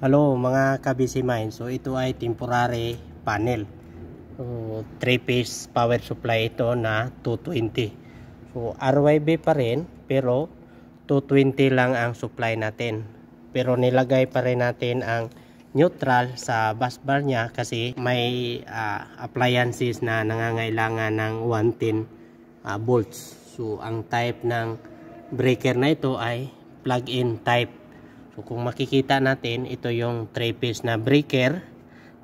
Hello mga ka-busy mind. So ito ay temporary panel. So 3-phase power supply ito na 220. So RYB pa rin pero 220 lang ang supply natin. Pero nilagay pa rin natin ang neutral sa bus bar niya kasi may appliances na nangangailangan ng 110 volts. So ang type ng breaker na ito ay plug-in type. So kung makikita natin, ito yung 3-phase na breaker.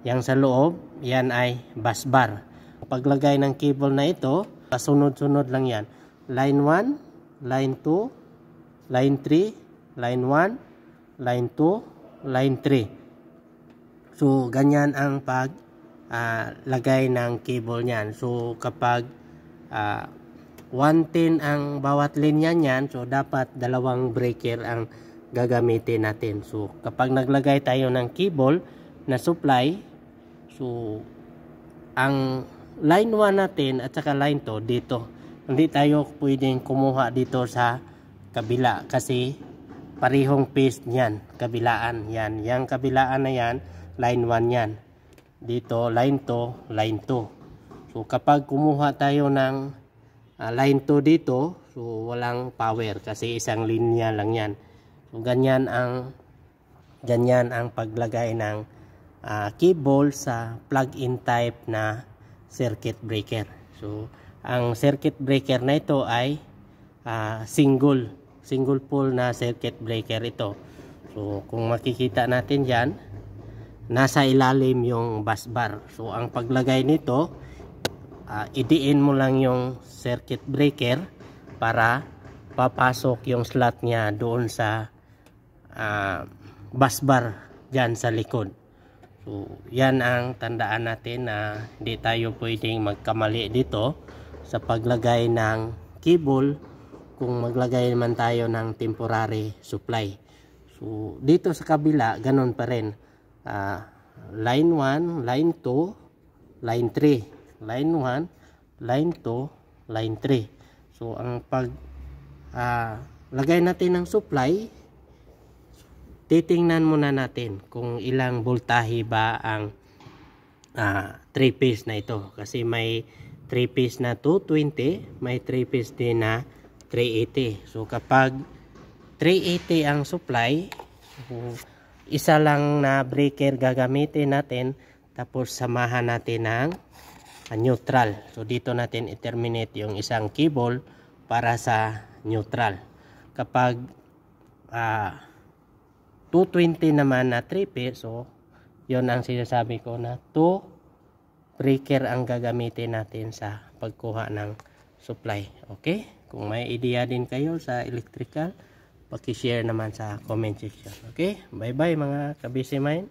Yang sa loob, yan ay bus bar. Paglagay ng cable na ito, sunod-sunod lang yan. Line 1, line 2, line 3, line 1, line 2, line 3. So ganyan ang paglagay ng cable niyan. So kapag 110 ang bawat linya niyan, so dapat dalawang breaker ang gagamitin natin. So kapag naglagay tayo ng cable na supply, so ang line 1 natin at saka line 2 dito. Hindi tayo pwedeng kumuha dito sa kabila kasi parehong phase niyan, kabilaan yan. Yang kabilaan na yan, line 1 yan. Dito line 2, line 2. So kapag kumuha tayo ng line 2 dito, so walang power kasi isang linya lang yan. So ganyan ang paglagay ng cable sa plug-in type na circuit breaker. So ang circuit breaker na ito ay single pole na circuit breaker ito. So kung makikita natin diyan, nasa ilalim yung bus bar. So ang paglagay nito, idiin mo lang yung circuit breaker para papasok yung slot niya doon sa bus bar dyan sa likod. So yan ang tandaan natin na hindi tayo pwedeng magkamali dito sa paglagay ng cable kung maglagay naman tayo ng temporary supply. So dito sa kabila ganon pa rin, line 1, line 2, line 3, line 1, line 2, line 3. So ang lagay natin ng supply, titingnan muna natin kung ilang voltahe ba ang 3-phase na ito. Kasi may 3-phase na 220, may 3-phase din na 380. So kapag 380 ang supply, isa lang na breaker gagamitin natin, tapos samahan natin ng neutral. So dito natin i-terminate yung isang cable para sa neutral. Kapag 220 naman na 3-phase, so yon ang sinasabi ko na 2 breaker ang gagamitin natin sa pagkuha ng supply. Okay? Kung may idea din kayo sa electrical, paki-share naman sa comment section. Okay? Bye bye mga ka-busy mind.